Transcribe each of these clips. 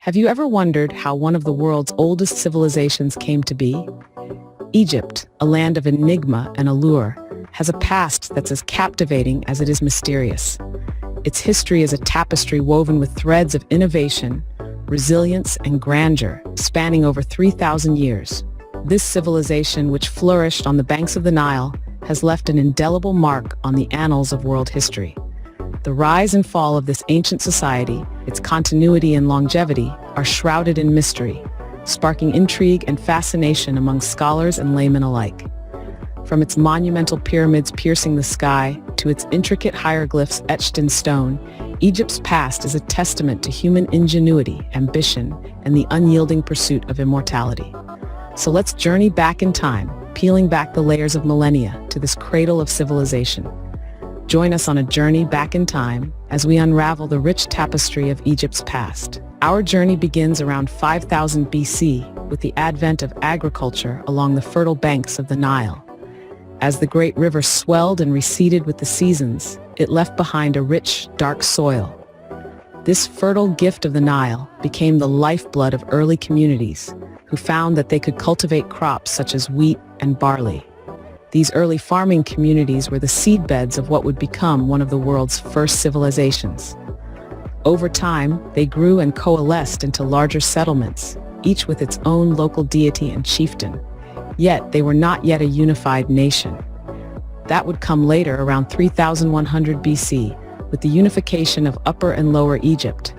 Have you ever wondered how one of the world's oldest civilizations came to be? Egypt, a land of enigma and allure, has a past that's as captivating as it is mysterious. Its history is a tapestry woven with threads of innovation, resilience, and grandeur, spanning over 3,000 years. This civilization, which flourished on the banks of the Nile, has left an indelible mark on the annals of world history. The rise and fall of this ancient society, its continuity and longevity, are shrouded in mystery, sparking intrigue and fascination among scholars and laymen alike. From its monumental pyramids piercing the sky to its intricate hieroglyphs etched in stone, Egypt's past is a testament to human ingenuity, ambition, and the unyielding pursuit of immortality. So let's journey back in time, peeling back the layers of millennia to this cradle of civilization. Join us on a journey back in time as we unravel the rich tapestry of Egypt's past. Our journey begins around 5000 BC with the advent of agriculture along the fertile banks of the Nile. As the great river swelled and receded with the seasons, it left behind a rich, dark soil. This fertile gift of the Nile became the lifeblood of early communities, who found that they could cultivate crops such as wheat and barley. These early farming communities were the seedbeds of what would become one of the world's first civilizations. Over time, they grew and coalesced into larger settlements, each with its own local deity and chieftain. Yet, they were not yet a unified nation. That would come later, around 3100 BC, with the unification of Upper and Lower Egypt.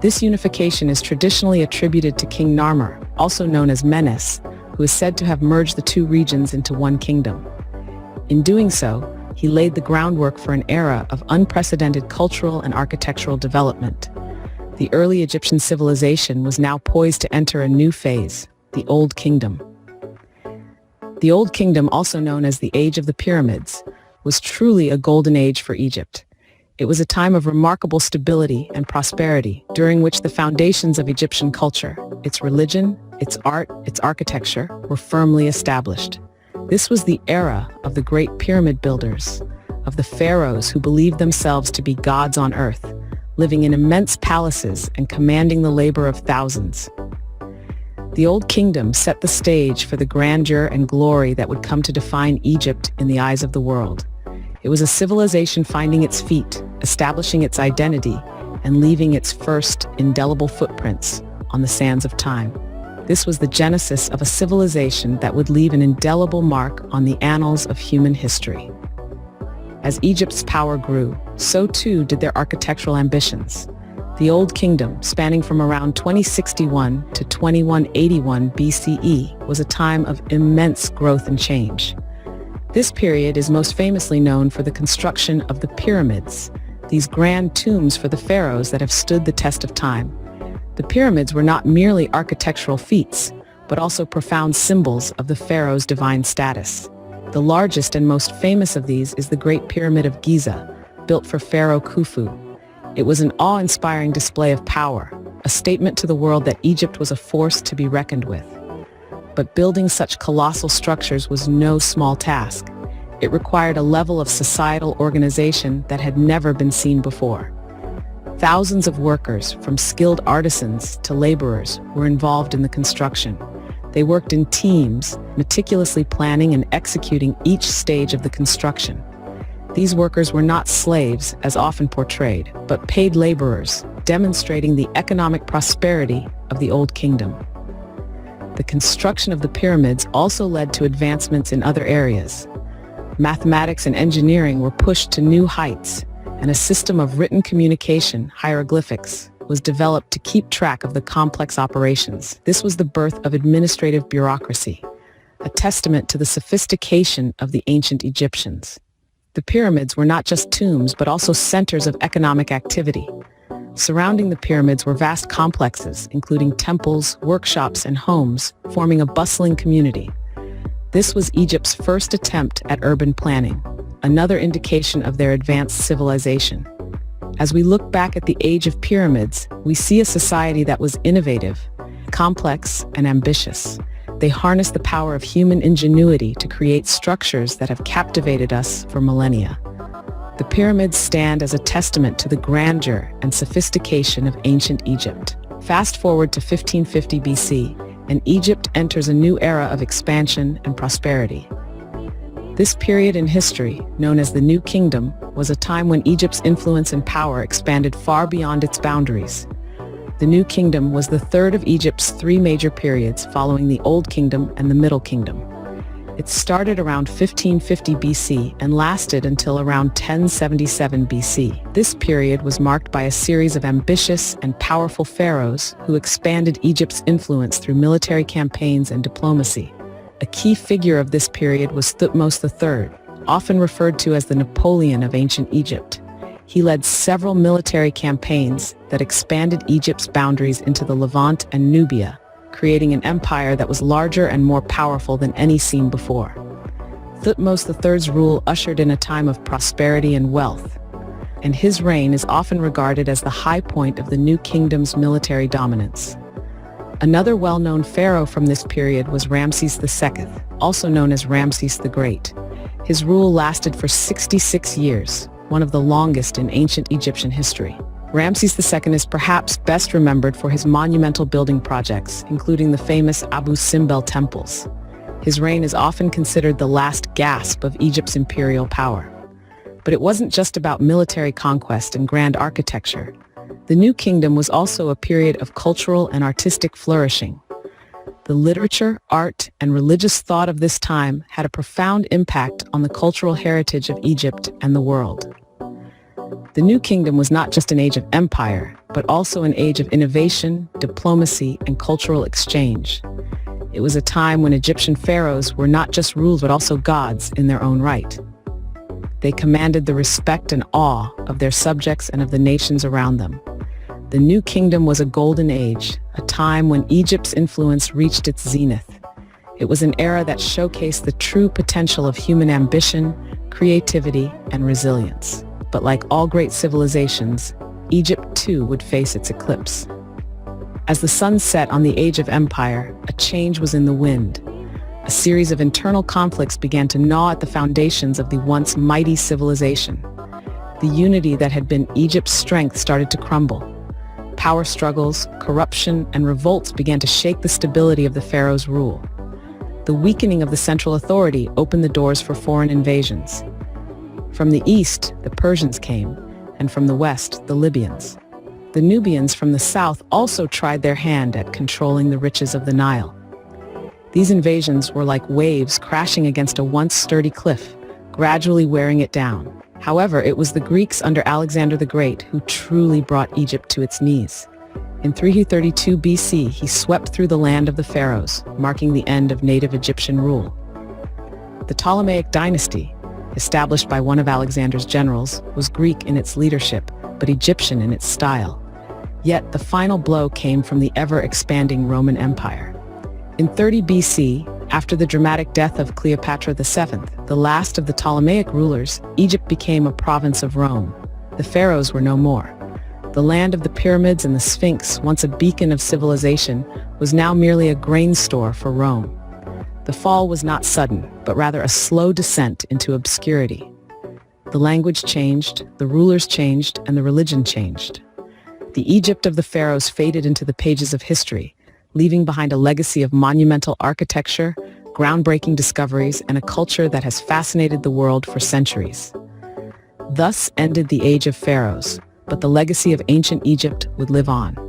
This unification is traditionally attributed to King Narmer, also known as Menes, who is said to have merged the two regions into one kingdom. In doing so, he laid the groundwork for an era of unprecedented cultural and architectural development. The early Egyptian civilization was now poised to enter a new phase, the Old Kingdom. The Old Kingdom, also known as the Age of the Pyramids, was truly a golden age for Egypt. It was a time of remarkable stability and prosperity, during which the foundations of Egyptian culture, its religion, its art, its architecture, were firmly established. This was the era of the great pyramid builders, of the pharaohs who believed themselves to be gods on earth, living in immense palaces and commanding the labor of thousands. The Old Kingdom set the stage for the grandeur and glory that would come to define Egypt in the eyes of the world. It was a civilization finding its feet, establishing its identity, and leaving its first indelible footprints on the sands of time. This was the genesis of a civilization that would leave an indelible mark on the annals of human history. As Egypt's power grew, so too did their architectural ambitions. The Old Kingdom, spanning from around 2061 to 2181 BCE, was a time of immense growth and change. This period is most famously known for the construction of the pyramids, these grand tombs for the pharaohs that have stood the test of time. The pyramids were not merely architectural feats, but also profound symbols of the pharaoh's divine status. The largest and most famous of these is the Great Pyramid of Giza, built for Pharaoh Khufu. It was an awe-inspiring display of power, a statement to the world that Egypt was a force to be reckoned with. But building such colossal structures was no small task. It required a level of societal organization that had never been seen before. Thousands of workers, from skilled artisans to laborers, were involved in the construction. They worked in teams, meticulously planning and executing each stage of the construction. These workers were not slaves, as often portrayed, but paid laborers, demonstrating the economic prosperity of the Old Kingdom. The construction of the pyramids also led to advancements in other areas. Mathematics and engineering were pushed to new heights, and a system of written communication, hieroglyphics, was developed to keep track of the complex operations. This was the birth of administrative bureaucracy, a testament to the sophistication of the ancient Egyptians. The pyramids were not just tombs, but also centers of economic activity. Surrounding the pyramids were vast complexes, including temples, workshops, and homes, forming a bustling community. This was Egypt's first attempt at urban planning, another indication of their advanced civilization. As we look back at the Age of Pyramids, we see a society that was innovative, complex, and ambitious. They harnessed the power of human ingenuity to create structures that have captivated us for millennia. The pyramids stand as a testament to the grandeur and sophistication of ancient Egypt. Fast forward to 1550 BC, and Egypt enters a new era of expansion and prosperity. This period in history, known as the New Kingdom, was a time when Egypt's influence and power expanded far beyond its boundaries. The New Kingdom was the third of Egypt's three major periods following the Old Kingdom and the Middle Kingdom. It started around 1550 BC and lasted until around 1077 BC. This period was marked by a series of ambitious and powerful pharaohs who expanded Egypt's influence through military campaigns and diplomacy. A key figure of this period was Thutmose III, often referred to as the Napoleon of ancient Egypt. He led several military campaigns that expanded Egypt's boundaries into the Levant and Nubia, creating an empire that was larger and more powerful than any seen before. Thutmose III's rule ushered in a time of prosperity and wealth, and his reign is often regarded as the high point of the New Kingdom's military dominance. Another well-known pharaoh from this period was Ramses II, also known as Ramses the Great. His rule lasted for 66 years, one of the longest in ancient Egyptian history. Ramses II is perhaps best remembered for his monumental building projects, including the famous Abu Simbel temples. His reign is often considered the last gasp of Egypt's imperial power. But it wasn't just about military conquest and grand architecture. The New Kingdom was also a period of cultural and artistic flourishing. The literature, art, and religious thought of this time had a profound impact on the cultural heritage of Egypt and the world. The New Kingdom was not just an age of empire, but also an age of innovation, diplomacy, and cultural exchange. It was a time when Egyptian pharaohs were not just rulers but also gods in their own right. They commanded the respect and awe of their subjects and of the nations around them. The New Kingdom was a golden age, a time when Egypt's influence reached its zenith. It was an era that showcased the true potential of human ambition, creativity, and resilience. But like all great civilizations, Egypt too would face its eclipse. As the sun set on the age of empire, a change was in the wind. A series of internal conflicts began to gnaw at the foundations of the once mighty civilization. The unity that had been Egypt's strength started to crumble. Power struggles, corruption, and revolts began to shake the stability of the pharaoh's rule. The weakening of the central authority opened the doors for foreign invasions. From the east, the Persians came, and from the west, the Libyans. The Nubians from the south also tried their hand at controlling the riches of the Nile. These invasions were like waves crashing against a once sturdy cliff, gradually wearing it down. However, it was the Greeks under Alexander the Great who truly brought Egypt to its knees. In 332 BC, he swept through the land of the Pharaohs, marking the end of native Egyptian rule. The Ptolemaic dynasty, established by one of Alexander's generals, was Greek in its leadership, but Egyptian in its style. Yet the final blow came from the ever-expanding Roman Empire. In 30 BC, after the dramatic death of Cleopatra VII, the last of the Ptolemaic rulers, Egypt became a province of Rome. The pharaohs were no more. The land of the pyramids and the Sphinx, once a beacon of civilization, was now merely a grain store for Rome. The fall was not sudden, but rather a slow descent into obscurity. The language changed, the rulers changed, and the religion changed. The Egypt of the pharaohs faded into the pages of history, leaving behind a legacy of monumental architecture, groundbreaking discoveries, and a culture that has fascinated the world for centuries. Thus ended the age of pharaohs, but the legacy of ancient Egypt would live on.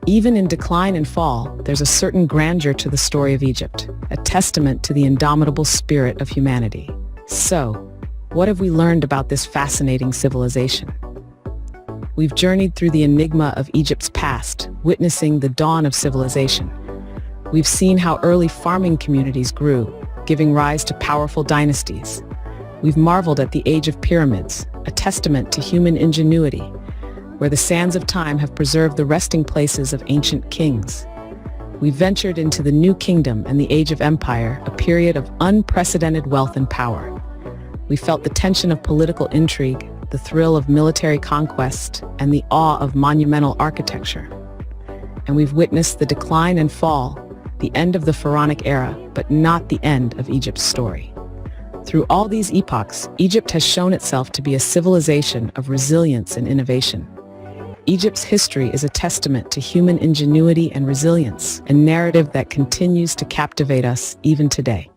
Even in decline and fall, there's a certain grandeur to the story of Egypt, a testament to the indomitable spirit of humanity. So, what have we learned about this fascinating civilization? We've journeyed through the enigma of Egypt's past, witnessing the dawn of civilization. We've seen how early farming communities grew, giving rise to powerful dynasties. We've marveled at the age of pyramids, a testament to human ingenuity, where the sands of time have preserved the resting places of ancient kings. We've ventured into the New Kingdom and the Age of Empire, a period of unprecedented wealth and power. We felt the tension of political intrigue, the thrill of military conquest, and the awe of monumental architecture. And we've witnessed the decline and fall, the end of the Pharaonic era, but not the end of Egypt's story. Through all these epochs, Egypt has shown itself to be a civilization of resilience and innovation. Egypt's history is a testament to human ingenuity and resilience, a narrative that continues to captivate us even today.